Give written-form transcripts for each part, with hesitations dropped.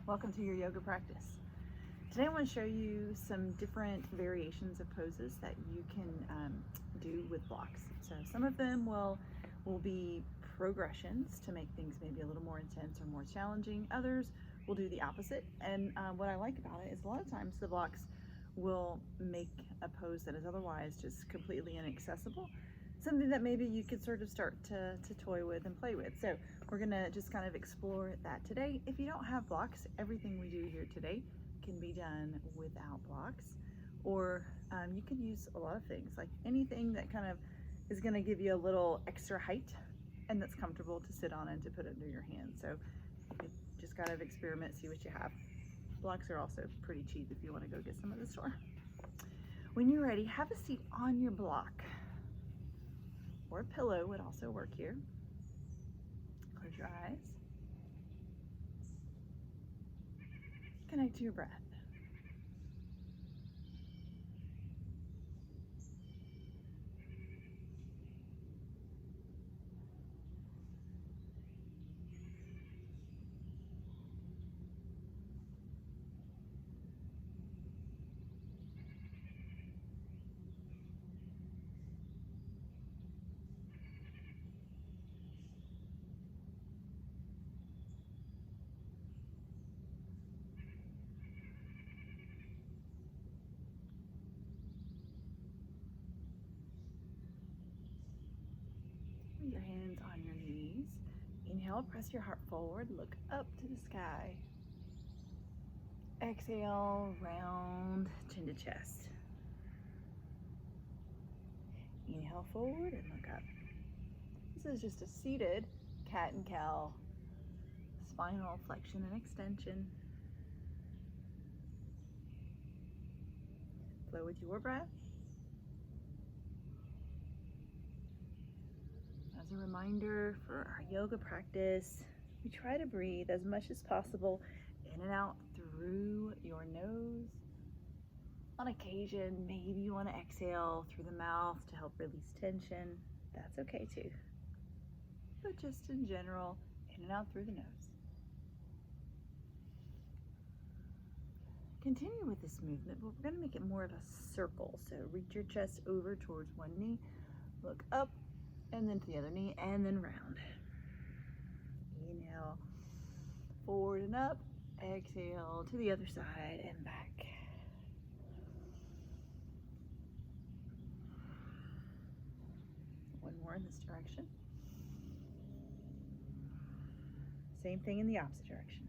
Welcome to your yoga practice. Today I want to show you some different variations of poses that you can do with blocks. So some of them will be progressions to make things maybe a little more intense or more challenging. Others will do the opposite. And what I like about it is a lot of times the blocks will make a pose that is otherwise just completely inaccessible, something that maybe you could sort of start to toy with and play with. So we're gonna just kind of explore that today. If you don't have blocks, everything we do here today can be done without blocks, or you could use a lot of things, like anything that kind of is gonna give you a little extra height and that's comfortable to sit on and to put under your hand. So you could just kind of experiment, see what you have. Blocks are also pretty cheap if you wanna go get some at the store. When you're ready, have a seat on your block. Or a pillow would also work here. Close your eyes. Connect to your breath. Your hands on your knees. Inhale, press your heart forward, look up to the sky. Exhale, round chin to chest. Inhale forward and look up. This is just a seated cat and cow, spinal flexion and extension. Flow with your breath. As a reminder for our yoga practice, we try to breathe as much as possible in and out through your nose. On occasion, maybe you want to exhale through the mouth to help release tension. That's okay too. But just in general, in and out through the nose. Continue with this movement, but we're going to make it more of a circle. So reach your chest over towards one knee, look up, and then to the other knee, and then round. Inhale, forward and up. Exhale to the other side and back. One more in this direction. Same thing in the opposite direction.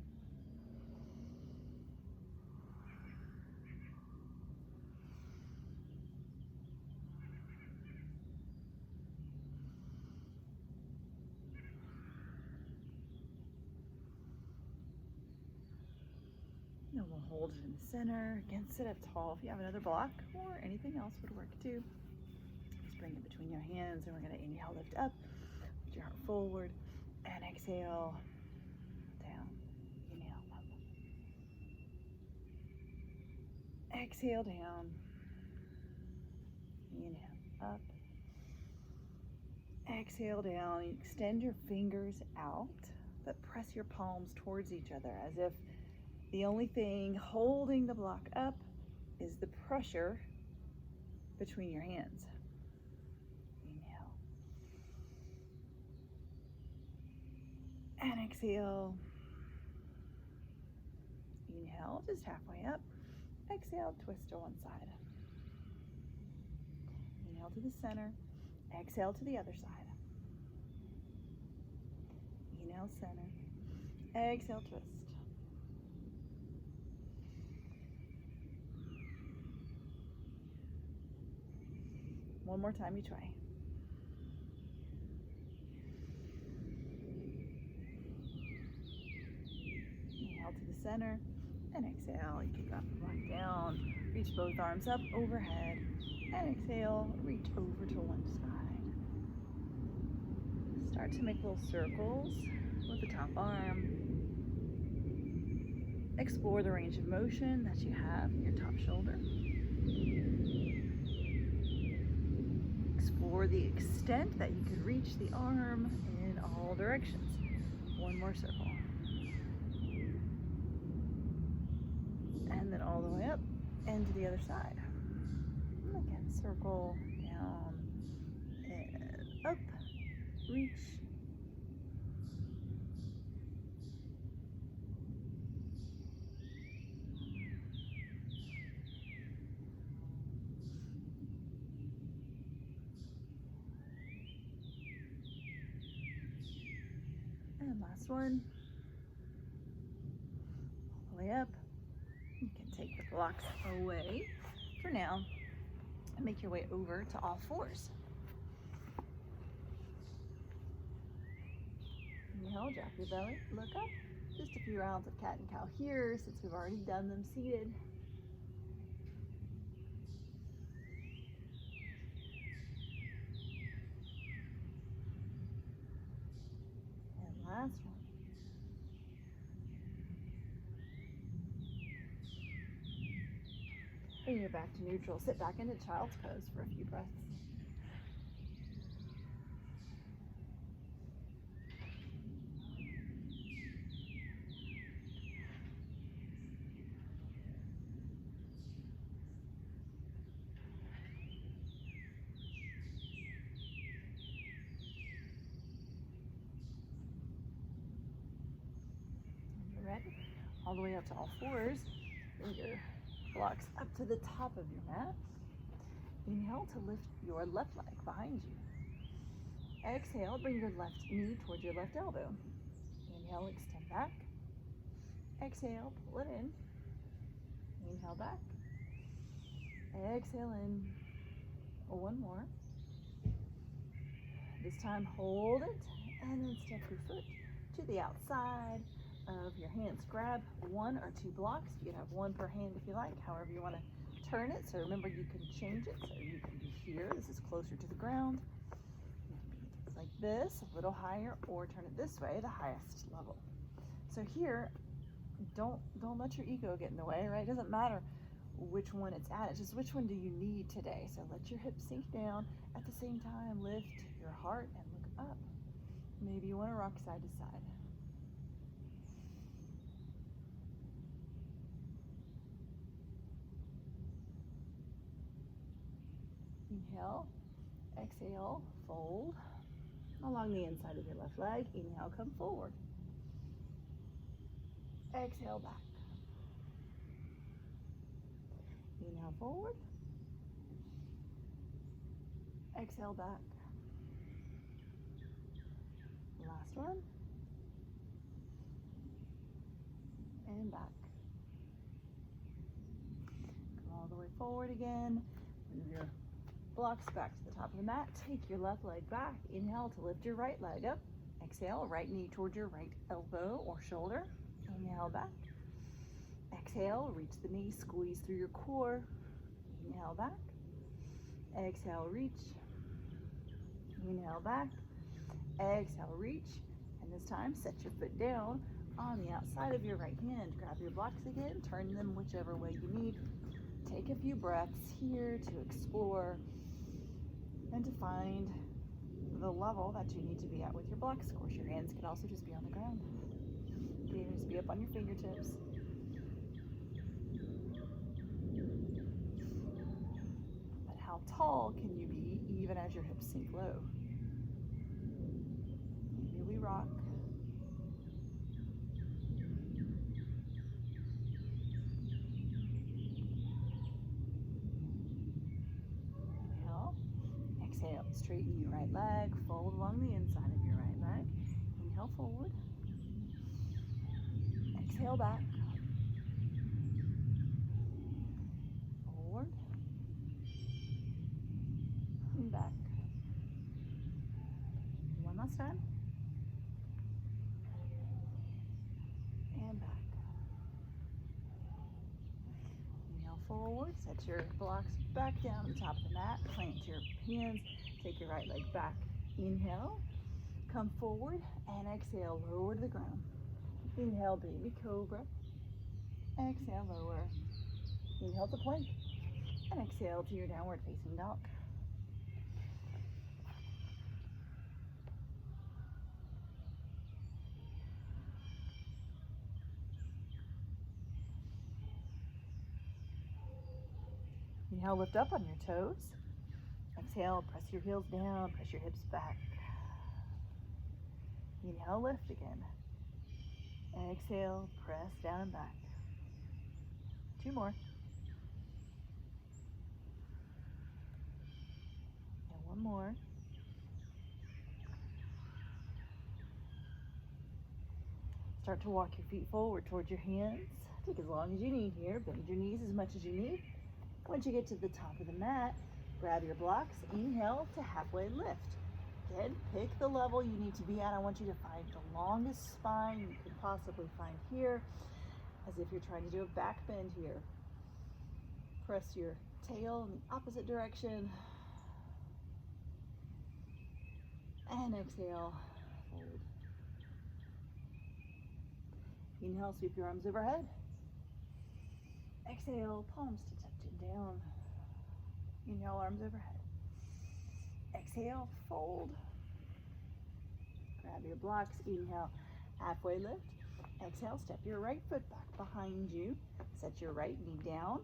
Then we'll hold it in the center. Again, sit up tall if you have another block, or anything else would work too. Just bring it between your hands, and we're going to inhale, lift up, lift your heart forward, and exhale, down. Inhale, up. Exhale, down. Inhale, up. Exhale, down. You extend your fingers out, but press your palms towards each other as if the only thing holding the block up is the pressure between your hands. Inhale. And exhale. Inhale, just halfway up. Exhale, twist to one side. Inhale to the center. Exhale to the other side. Inhale, center. Exhale, twist. One more time, you try. Inhale to the center, and exhale. You can drop the block down. Reach both arms up overhead, and exhale, reach over to one side. Start to make little circles with the top arm. Explore the range of motion that you have in your top shoulder. Explore the extent that you could reach the arm in all directions. One more circle. and then all the way up and to the other side. And again, circle, down, and up, reach. And last one, all the way up. You can take the blocks away for now and make your way over to all fours. Inhale, drop your belly, look up. Just a few rounds of cat and cow here since we've already done them seated. And last one. Bring your back to neutral. Sit back into child's pose for a few breaths. When you're ready, all the way up to all fours. Bring your blocks up to the top of your mat. Inhale to lift your left leg behind you. Exhale, bring your left knee towards your left elbow. Inhale, extend back. Exhale, pull it in. Inhale back. Exhale in. One more. This time hold it and then step your foot to the outside of your hands. Grab one or two blocks. You can have one per hand if you like, however you want to turn it. So remember, you can change it. So you can be here. This is closer to the ground. You can be like this, a little higher, or turn it this way, the highest level. So here, don't let your ego get in the way, right? It doesn't matter which one it's at. It's just which one do you need today. So let your hips sink down. At the same time, lift your heart and look up. Maybe you want to rock side to side. Inhale, exhale, fold along the inside of your left leg. Inhale, come forward. Exhale, back. Inhale, forward. Exhale, back. Last one. And back. Come all the way forward again. Move your blocks back to the top of the mat. Take your left leg back. Inhale to lift your right leg up. Exhale, right knee towards your right elbow or shoulder. Inhale, back. Exhale, reach the knee, squeeze through your core. Inhale, back. Exhale, reach. Inhale, back. Exhale, reach. And this time, set your foot down on the outside of your right hand. Grab your blocks again, turn them whichever way you need. Take a few breaths here to explore and to find the level that you need to be at with your blocks. Of course, your hands can also just be on the ground. You can just be up on your fingertips. But how tall can you be even as your hips sink low? Here we rock. Inhale. Exhale. Straighten your right leg. Fold along the inside of your right leg. Inhale forward. Exhale back. Forward. And back. One last time. And back. Inhale forward. Set your blocks back down on top of the mat. Plant your hands. Take your right leg back. Inhale. Come forward and exhale. Lower to the ground. Inhale, baby cobra. Exhale, lower. Inhale to plank. And exhale to your downward facing dog. Inhale, lift up on your toes. Exhale, press your heels down, press your hips back. Inhale, lift again. Exhale, press down and back. 2 more. And 1 more. Start to walk your feet forward towards your hands. Take as long as you need here. Bend your knees as much as you need. Once you get to the top of the mat, grab your blocks. Inhale to halfway lift. Again, pick the level you need to be at. I want you to find the longest spine you can possibly find here, as if you're trying to do a back bend here. Press your tail in the opposite direction. And exhale, fold. Inhale, sweep your arms overhead. Exhale, palms to touch it down. Inhale, arms overhead. Exhale, fold. Grab your blocks. Inhale, halfway lift. Exhale, step your right foot back behind you. Set your right knee down.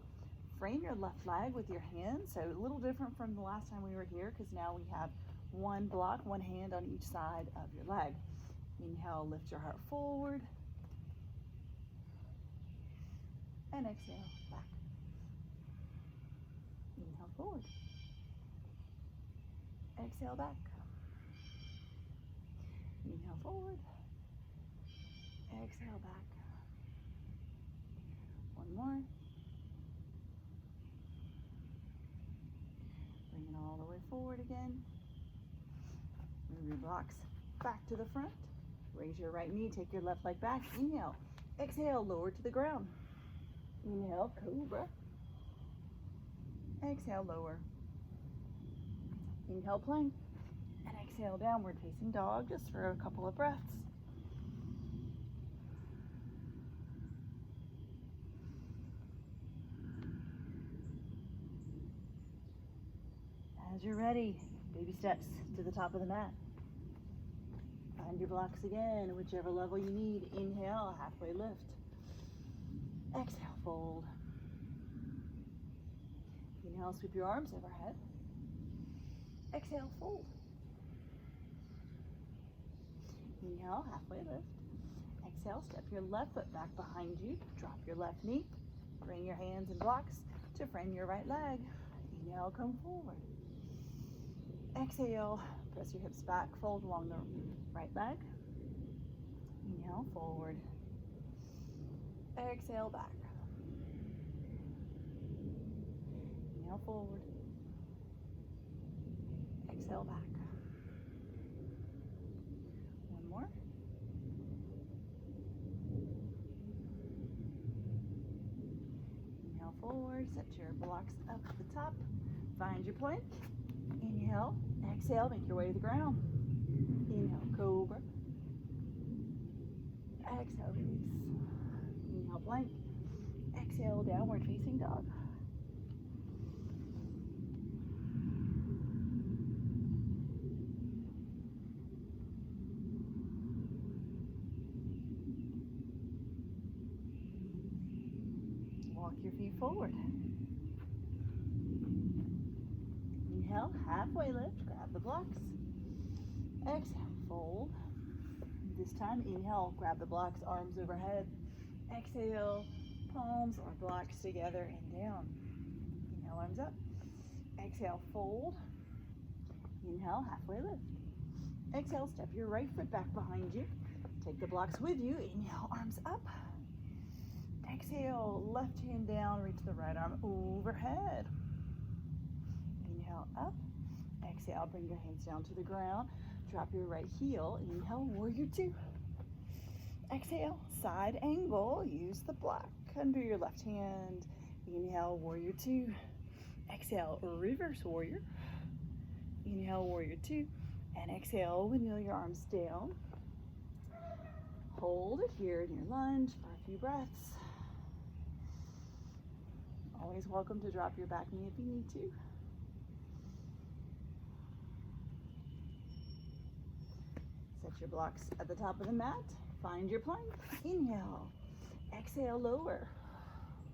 Frame your left leg with your hands. So a little different from the last time we were here, because now we have one block, one hand on each side of your leg. Inhale, lift your heart forward. And exhale, back. Inhale, forward. Exhale, back. Inhale, forward. Exhale, back. 1 more. Bring it all the way forward again. Move your blocks back to the front. Raise your right knee, take your left leg back. Inhale. Exhale, lower to the ground. Inhale, cobra. Exhale, lower. Inhale, plank. And exhale, downward facing dog, just for a couple of breaths. As you're ready, baby steps to the top of the mat. Find your blocks again, whichever level you need. Inhale, halfway lift. Exhale, fold. Inhale, sweep your arms overhead. Exhale, fold. Inhale, halfway lift. Exhale, step your left foot back behind you. Drop your left knee. Bring your hands and blocks to frame your right leg. Inhale, come forward. Exhale, press your hips back, fold along the right leg. Inhale, forward. Exhale, back. Inhale, forward. Exhale, back. 1 more. Inhale, forward. Set your blocks up at the top. Find your plank. Inhale. Exhale, make your way to the ground. Inhale, cobra. Exhale, release. Inhale, plank. Exhale, downward facing dog. Walk your feet forward. Inhale, halfway lift, grab the blocks. Exhale, fold. This time, inhale, grab the blocks, arms overhead. Exhale, palms or blocks together and down. Inhale, arms up. Exhale, fold. Inhale, halfway lift. Exhale, step your right foot back behind you. Take the blocks with you. Inhale, arms up. Exhale, left hand down, reach the right arm overhead. Inhale, up. Exhale, bring your hands down to the ground. Drop your right heel. Inhale, warrior 2. Exhale, side angle. Use the block under your left hand. Inhale, warrior 2. Exhale, reverse warrior. Inhale, warrior 2. And exhale, windmill your arms down. Hold it here in your lunge for a few breaths. Always welcome to drop your back knee if you need to. Set your blocks at the top of the mat. Find your plank. Inhale. Exhale, lower.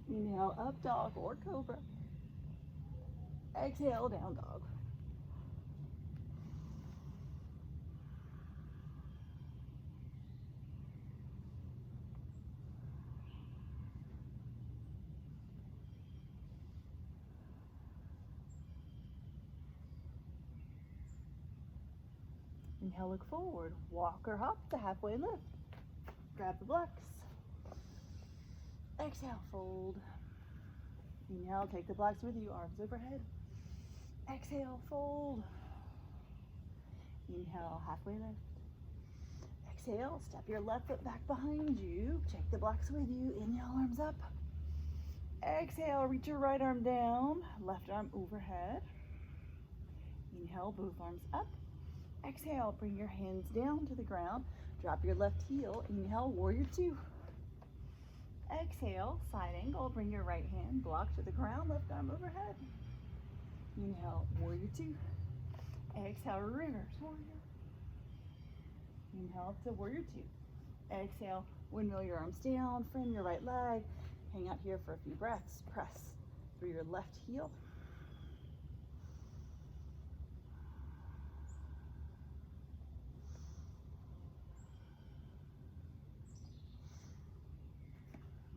Inhale, up dog or cobra. Exhale, down dog. Inhale, look forward. Walk or hop to halfway lift. Grab the blocks. Exhale, fold. Inhale, take the blocks with you, arms overhead. Exhale, fold. Inhale, halfway lift. Exhale, step your left foot back behind you. Take the blocks with you. Inhale, arms up. Exhale, reach your right arm down, left arm overhead. Inhale, both arms up. Exhale, bring your hands down to the ground. Drop your left heel. Inhale, warrior two. Exhale, side angle. Bring your right hand, block to the ground, left arm overhead. Inhale, warrior two. Exhale, reverse warrior. Inhale to warrior two. Exhale, windmill your arms down, frame your right leg. Hang out here for a few breaths. Press through your left heel.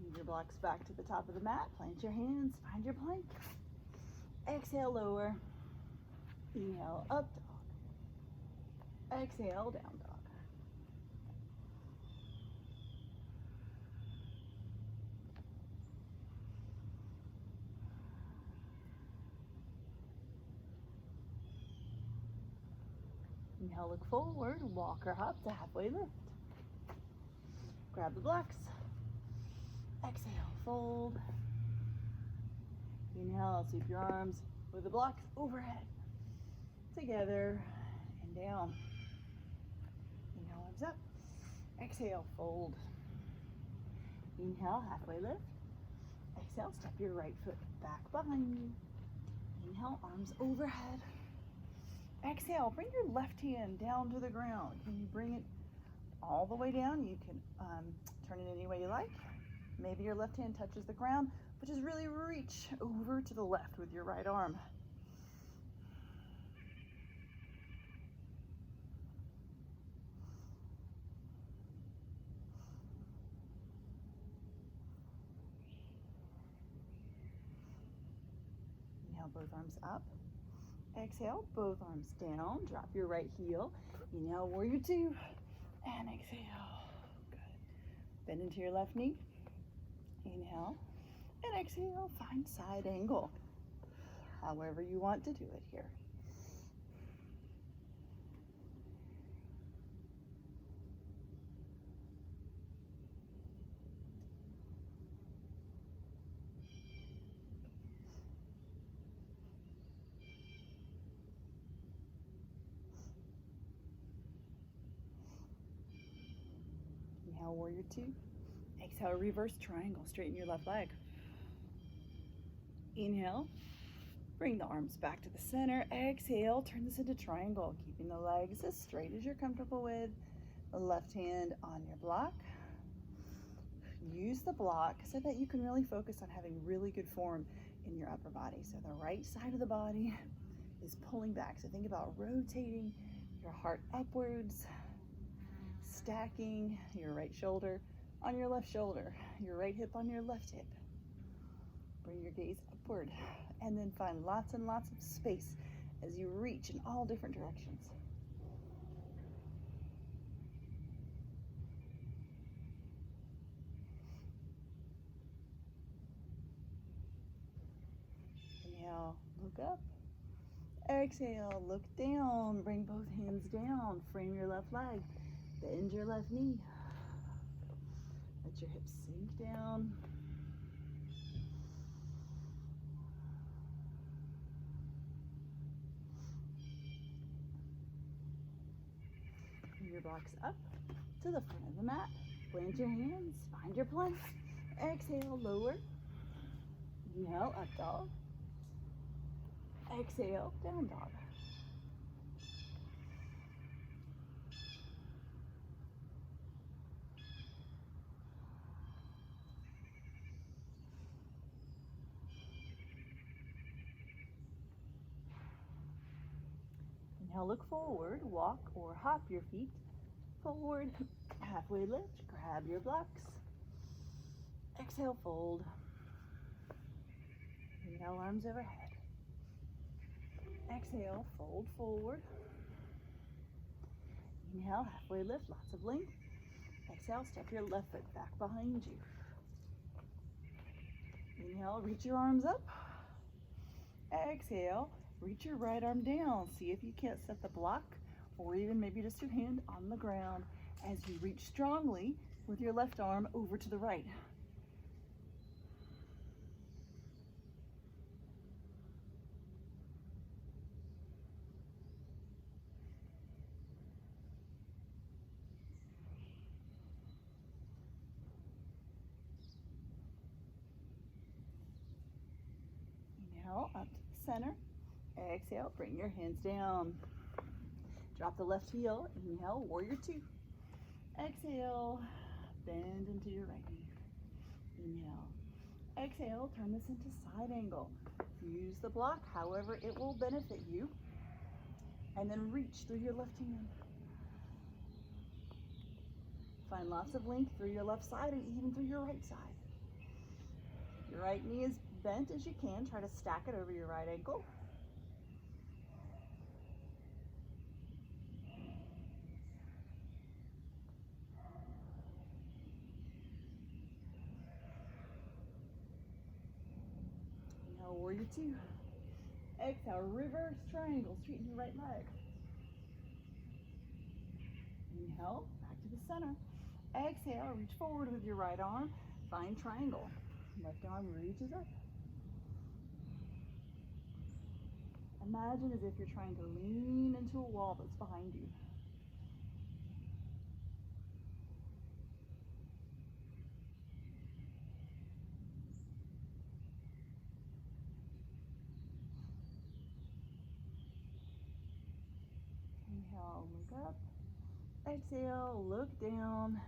Move your blocks back to the top of the mat. Plant your hands, find your plank. Exhale, lower. Inhale, up dog. Exhale, down dog. Inhale, look forward, walk or hop to halfway lift. Grab the blocks. Exhale, fold. Inhale, sweep your arms with the blocks overhead. Together and down. Inhale, arms up. Exhale, fold. Inhale, halfway lift. Exhale, step your right foot back behind you. Inhale, arms overhead. Exhale, bring your left hand down to the ground. Can you bring it all the way down? You can turn it any way you like. Maybe your left hand touches the ground, but just really reach over to the left with your right arm. Inhale, both arms up. Exhale, both arms down. Drop your right heel. Inhale, warrior two. And exhale. Good. Bend into your left knee. Inhale. And exhale, find side angle. However you want to do it here. Inhale, warrior two. Exhale, reverse triangle. Straighten your left leg. Inhale. Bring the arms back to the center. Exhale, turn this into triangle, keeping the legs as straight as you're comfortable with. The left hand on your block. Use the block so that you can really focus on having really good form in your upper body. So the right side of the body is pulling back. So think about rotating your heart upwards, stacking your right shoulder on your left shoulder, your right hip on your left hip. Bring your gaze upward and then find lots and lots of space as you reach in all different directions. Inhale, look up. Exhale, look down. Bring both hands down. Frame your left leg. Bend your left knee. Let your hips sink down. Bring your blocks up to the front of the mat. Plant your hands. Find your plank. Exhale, lower. Inhale, up dog. Exhale, down dog. Now look forward, walk or hop your feet forward, halfway lift, grab your blocks. Exhale, fold. Inhale, arms overhead. Exhale, fold forward. Inhale, halfway lift, lots of length. Exhale, step your left foot back behind you. Inhale, reach your arms up. Exhale, reach your right arm down. See if you can't set the block or even maybe just your hand on the ground as you reach strongly with your left arm over to the right. Inhale, up to the center. Exhale, bring your hands down. Drop the left heel. Inhale, warrior two. Exhale, bend into your right knee. Inhale. Exhale, turn this into side angle. Use the block however it will benefit you. And then reach through your left hand. Find lots of length through your left side and even through your right side. Your right knee is bent as you can. Try to stack it over your right ankle. Inhale, warrior two. Exhale, reverse triangle, straighten your right leg. Inhale, back to the center. Exhale, reach forward with your right arm. Find triangle. Left arm reaches up. Imagine as if you're trying to lean into a wall that's behind you. Inhale, look up. Exhale, look down.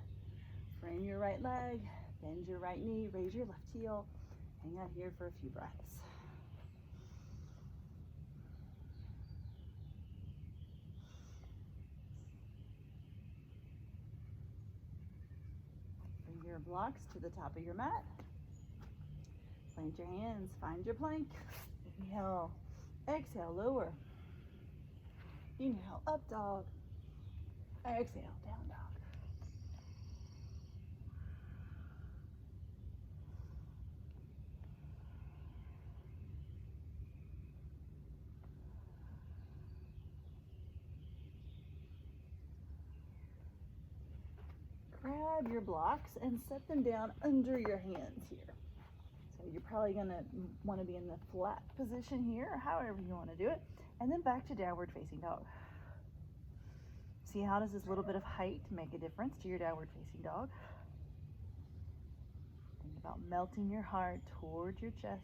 Frame your right leg, bend your right knee, raise your left heel. Hang out here for a few breaths. Bring your blocks to the top of your mat. Plant your hands, find your plank. Inhale, exhale, lower. Inhale, up dog. Exhale, down dog. Grab your blocks and set them down under your hands here. So you're probably going to want to be in the flat position here, or however you want to do it. And then back to downward facing dog. See, how does this little bit of height make a difference to your downward facing dog? Think about melting your heart towards your chest.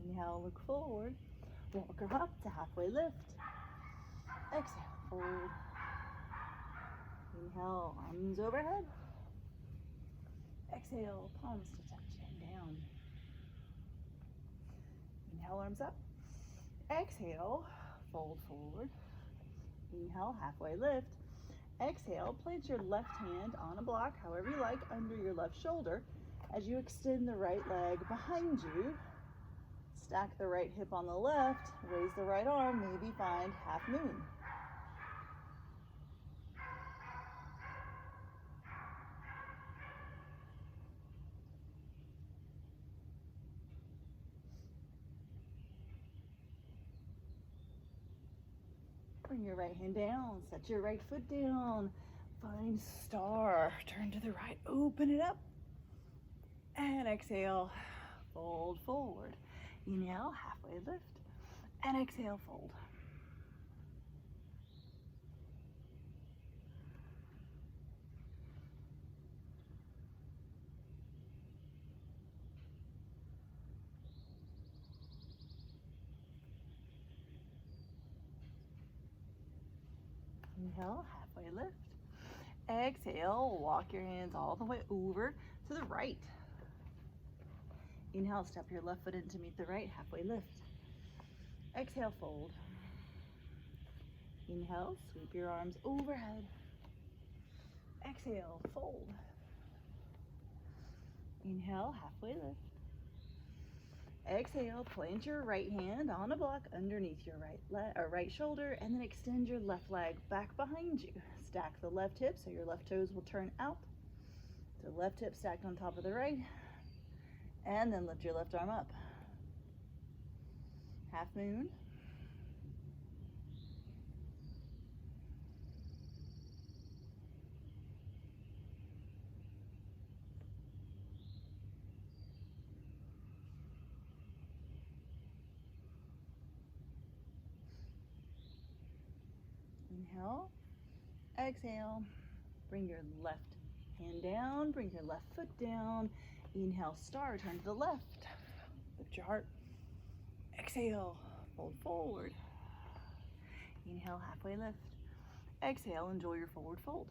Inhale, look forward. Walk her up to halfway lift. Exhale, fold. Inhale, arms overhead. Exhale, palms to touch and down. Inhale, arms up. Exhale, fold forward. Inhale, halfway lift. Exhale, plant your left hand on a block, however you like, under your left shoulder as you extend the right leg behind you. Stack the right hip on the left, raise the right arm, maybe find half moon. Bring your right hand down, set your right foot down, find star, turn to the right, open it up, and exhale, fold forward. Inhale, halfway lift, and exhale, fold. Inhale, halfway lift. Exhale, walk your hands all the way over to the right. Inhale, step your left foot in to meet the right, halfway lift. Exhale, fold. Inhale, sweep your arms overhead. Exhale, fold. Inhale, halfway lift. Exhale, plant your right hand on a block underneath your right shoulder, and then extend your left leg back behind you. Stack the left hip so your left toes will turn out. So left hip stacked on top of the right, and then lift your left arm up. Half moon. Inhale, exhale, bring your left hand down, bring your left foot down. Inhale, star, turn to the left. Lift your heart. Exhale, fold forward. Inhale, halfway lift. Exhale, enjoy your forward fold.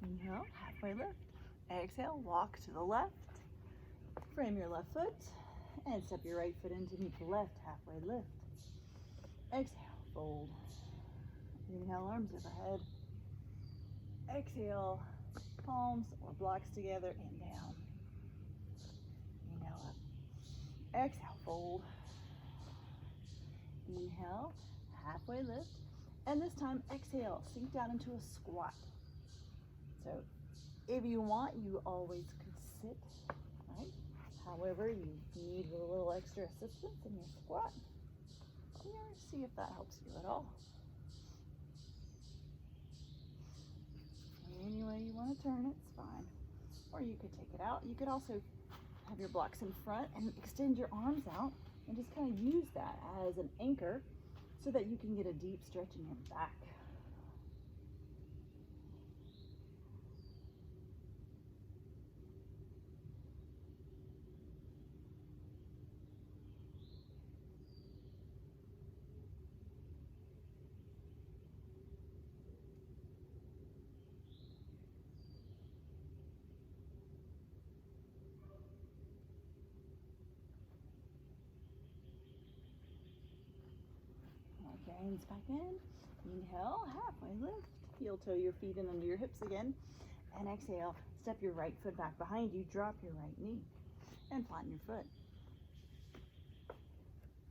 Inhale, halfway lift. Exhale, walk to the left. Frame your left foot and step your right foot in to meet the left, halfway lift. Exhale, fold. Inhale, arms overhead. Exhale, palms or blocks together and down. Inhale up. Exhale, fold. Inhale, halfway lift. And this time, exhale, sink down into a squat. So if you want, you always could sit, right? However, you need a little extra assistance in your squat. Here, see if that helps you at all. Any way you want to turn it's fine. Or you could take it out. You could also have your blocks in front and extend your arms out and just kind of use that as an anchor so that you can get a deep stretch in your back. Hands back in. Inhale, halfway lift. Heel toe your feet in under your hips again. And exhale, step your right foot back behind you. Drop your right knee and flatten your foot.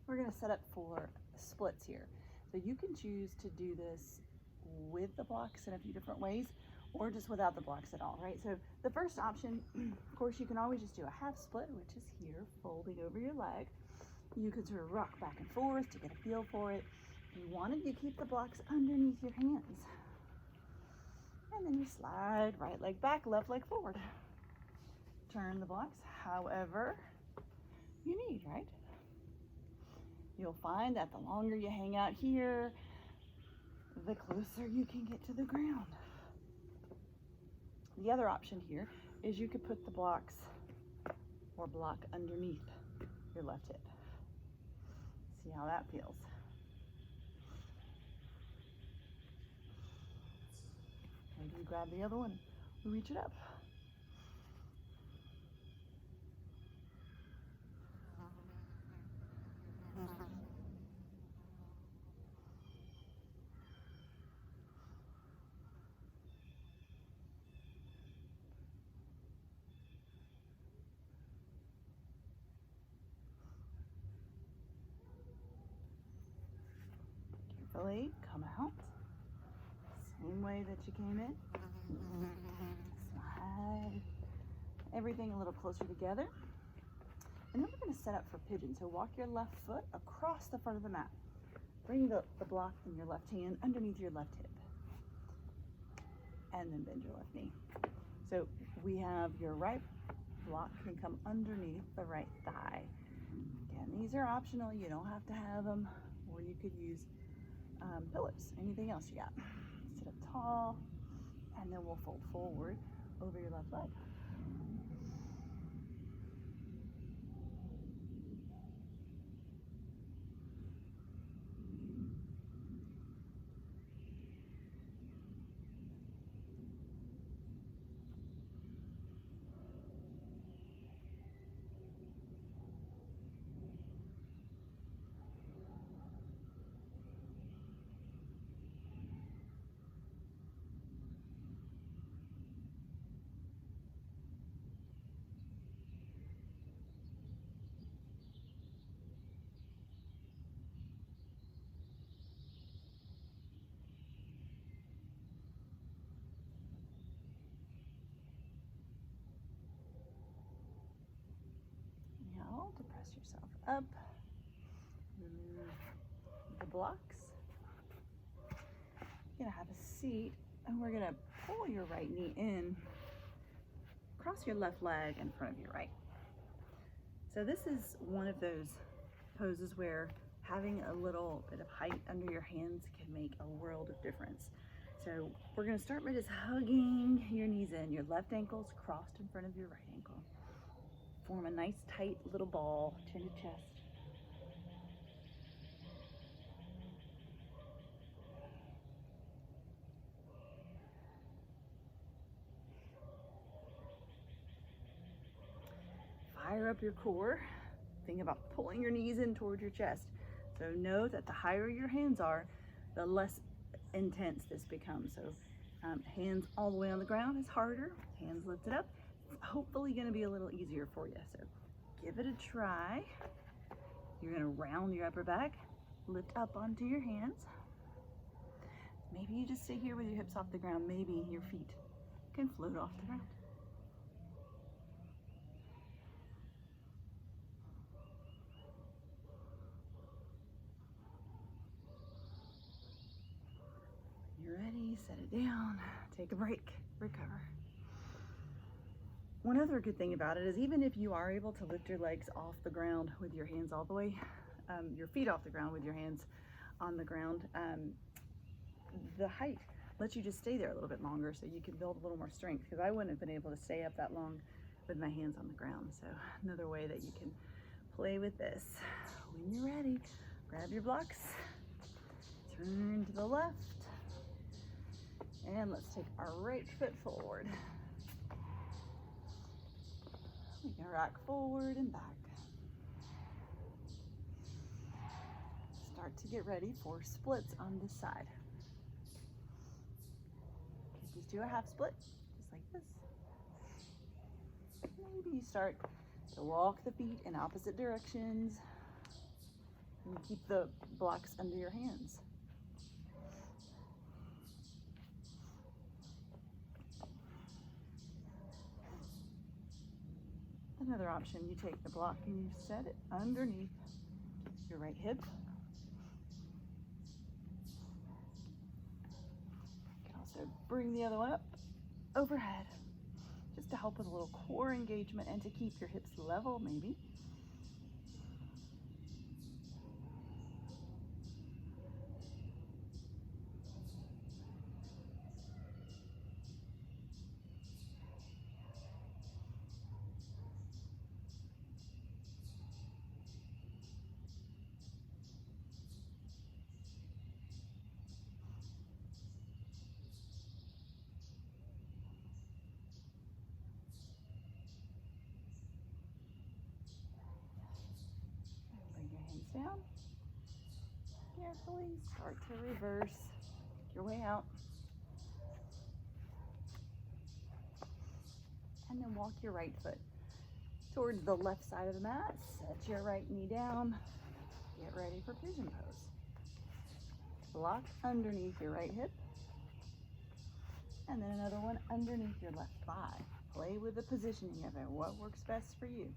We're going to set up for splits here. So you can choose to do this with the blocks in a few different ways or just without the blocks at all, right? So the first option, of course, you can always just do a half split, which is here, folding over your leg. You could sort of rock back and forth to get a feel for it. If you wanted, you keep the blocks underneath your hands. And then you slide right leg back, left leg forward. Turn the blocks however you need, right? You'll find that the longer you hang out here, the closer you can get to the ground. The other option here is you could put the blocks or block underneath your left hip. See how that feels. Maybe you grab the other one and reach it up. Carefully come out. Same way that you came in. Slide everything a little closer together. And then we're going to set up for pigeon. So walk your left foot across the front of the mat. Bring the block in your left hand underneath your left hip. And then bend your left knee. So we have your right block can come underneath the right thigh. Again, these are optional. You don't have to have them. Or you could use pillows, anything else you got. Sit up tall, and then we'll fold forward over your left leg. Now to press yourself up, remove the blocks. You're gonna have a seat, and we're gonna pull your right knee in, cross your left leg in front of your right. So this is one of those poses where having a little bit of height under your hands can make a world of difference. So we're gonna start by just hugging your knees in. Your left ankle's crossed in front of your right ankle. Form a nice tight little ball, chin to chest. Fire up your core. Think about pulling your knees in towards your chest. So know that the higher your hands are, the less intense this becomes. So hands all the way on the ground is harder. Hands lifted up, it's hopefully gonna be a little easier for you. So give it a try. You're gonna round your upper back, lift up onto your hands. Maybe you just stay here with your hips off the ground. Maybe your feet can float off the ground. You're ready, set it down, take a break, recover. One other good thing about it is even if you are able to lift your legs off the ground with your hands all the way, your feet off the ground with your hands on the ground, the height lets you just stay there a little bit longer so you can build a little more strength, because I wouldn't have been able to stay up that long with my hands on the ground. So another way that you can play with this. When you're ready, grab your blocks, turn to the left, and let's take our right foot forward. We can rock forward and back. Start to get ready for splits on this side. You can just do a half split, just like this. Maybe you start to walk the feet in opposite directions and keep the blocks under your hands. Another option, you take the block and you set it underneath your right hip. You can also bring the other one up overhead, just to help with a little core engagement and to keep your hips level maybe. Down. Carefully start to reverse. Make your way out. And then walk your right foot towards the left side of the mat. Set your right knee down. Get ready for pigeon pose. Block underneath your right hip. And then another one underneath your left thigh. Play with the positioning of it. What works best for you?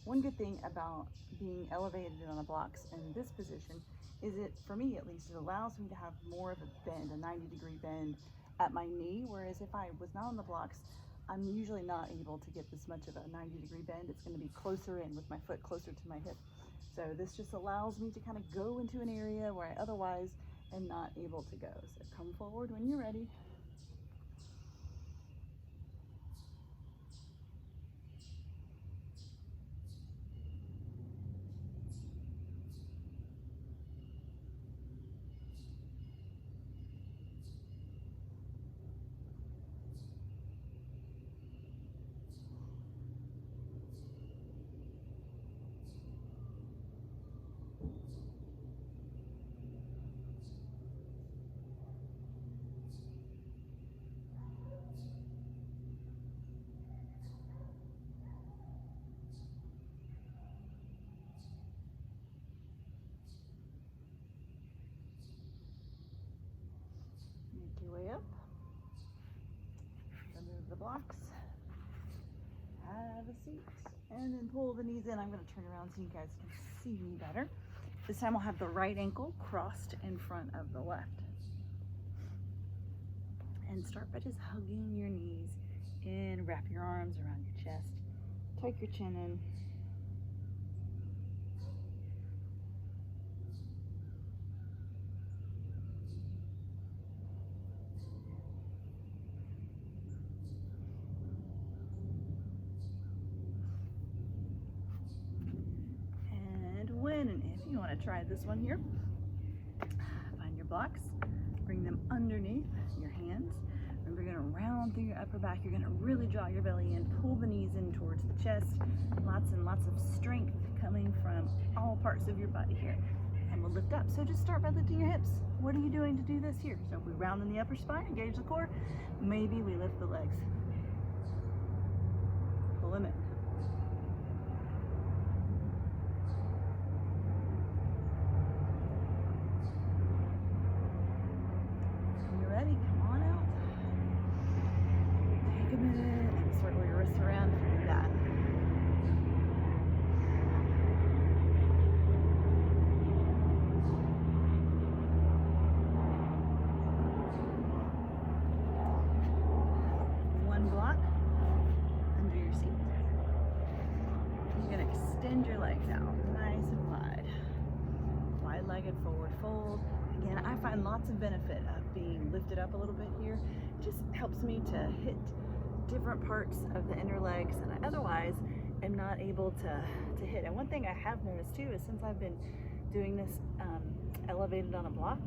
One good thing about being elevated on the blocks in this position is it, for me at least, it allows me to have more of a bend, a 90-degree bend at my knee, whereas if I was not on the blocks, I'm usually not able to get this much of a 90-degree bend. It's going to be closer in with my foot closer to my hip. So this just allows me to kind of go into an area where I otherwise am not able to go. So come forward when you're ready. Make your way up. Remove the blocks. Have a seat. And then pull the knees in. I'm going to turn around so you guys can see me better. This time I'll have the right ankle crossed in front of the left. And start by just hugging your knees in. Wrap your arms around your chest. Tuck your chin in. And if you want to try this one here, find your blocks, bring them underneath your hands. Remember, you're going to round through your upper back. You're going to really draw your belly in, pull the knees in towards the chest. Lots and lots of strength coming from all parts of your body here. And we'll lift up. So just start by lifting your hips. What are you doing to do this here? So if we round in the upper spine, engage the core, maybe we lift the legs. Pull them in. Extend your legs out nice and wide. Wide-legged forward fold. Again, I find lots of benefit of being lifted up a little bit here. It just helps me to hit different parts of the inner legs that I otherwise am not able to hit. And one thing I have noticed too is since I've been doing this elevated on a block,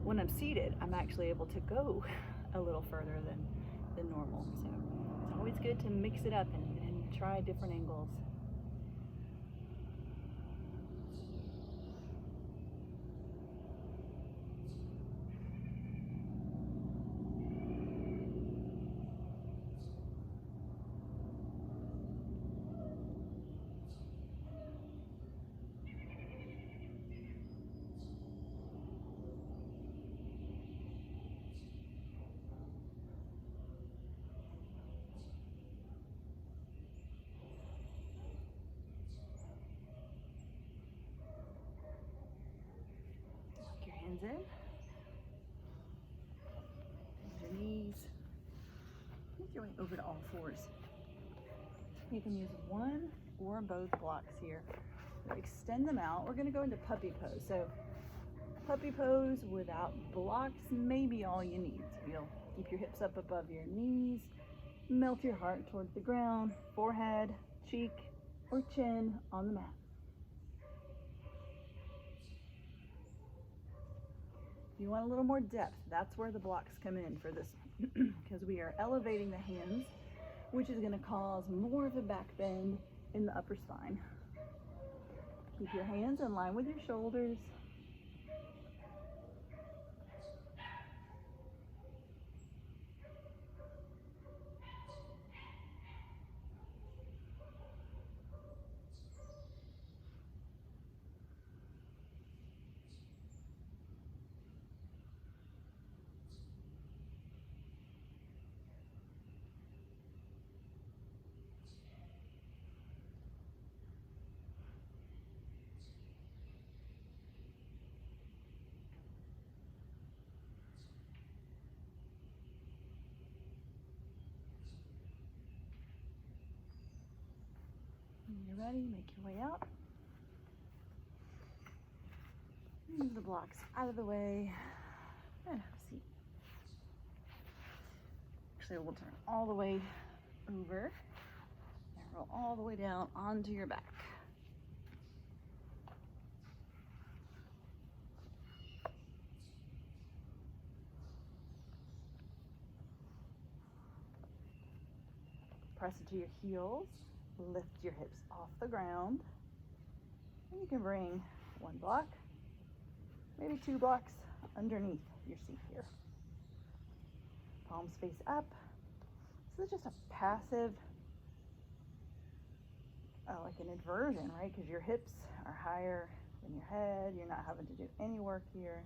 when I'm seated, I'm actually able to go a little further than normal. So it's always good to mix it up and try different angles. Hands in, bend your knees, make your way over to all fours. You can use one or both blocks here. So extend them out. We're going to go into puppy pose. So puppy pose without blocks may be all you need. So you'll keep your hips up above your knees, melt your heart towards the ground, forehead, cheek, or chin on the mat. If you want a little more depth, that's where the blocks come in for this, because we are elevating the hands, which is going to cause more of a back bend in the upper spine. Keep your hands in line with your shoulders. When you're ready, make your way out. Move the blocks out of the way and have a seat. Actually, we'll turn all the way over and roll all the way down onto your back. Press into your heels, lift your hips off the ground, and you can bring one block, maybe 2 blocks underneath your seat here. Palms face up. So it's just a passive, like an inversion, right? Because your hips are higher than your head. You're not having to do any work here.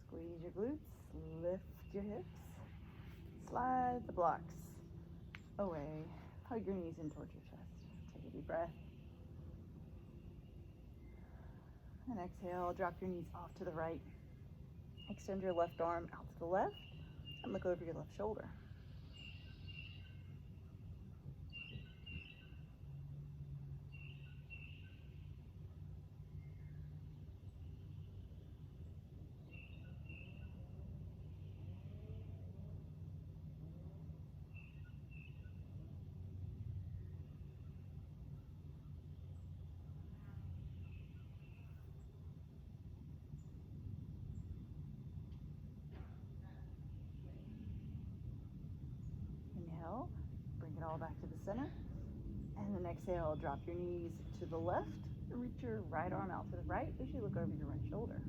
Squeeze your glutes, lift your hips, slide the blocks away. Hug your knees in towards your chest. Take a deep breath. And exhale, drop your knees off to the right. Extend your left arm out to the left and look over your left shoulder. Inhale, bring it all back to the center. And then exhale, drop your knees to the left and reach your right arm out to the right as you look over your right shoulder.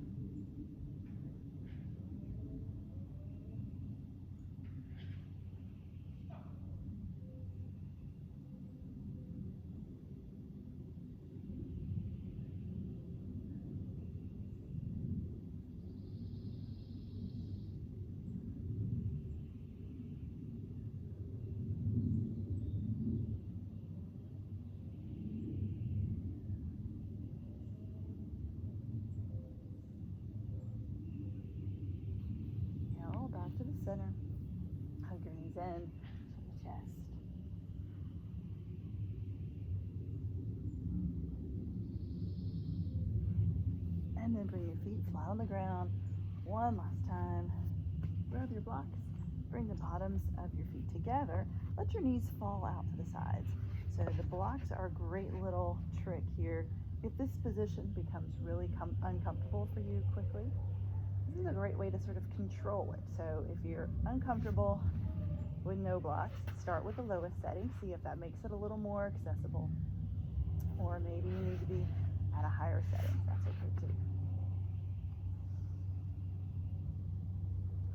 Inhale, back to the center. Hug your knees in to the chest. And then bring your feet flat on the ground. One last time. Grab your blocks. Bring the bottoms of your feet together. Let your knees fall out to the sides. So the blocks are a great little trick here. If this position becomes really uncomfortable for you quickly, this is a great way to sort of control it. So if you're uncomfortable with no blocks, start with the lowest setting. See if that makes it a little more accessible. Or maybe you need to be at a higher setting. That's okay too.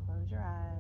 Close your eyes.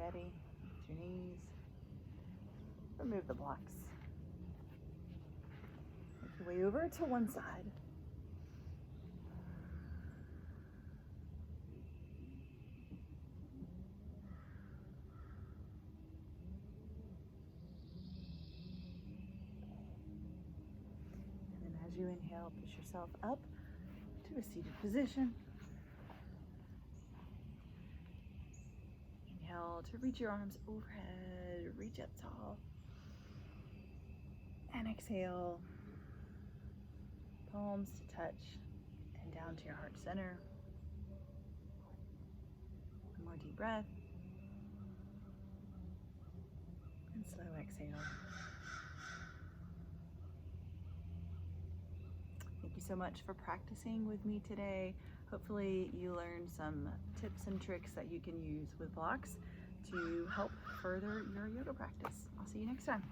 ready, with your knees, remove the blocks. Make your way over to one side. And then as you inhale, push yourself up to a seated position. Inhale to reach your arms overhead, reach up tall. And exhale, palms to touch and down to your heart center. One more deep breath. And slow exhale. Thank you so much for practicing with me today. Hopefully you learned some tips and tricks that you can use with blocks to help further your yoga practice. I'll see you next time.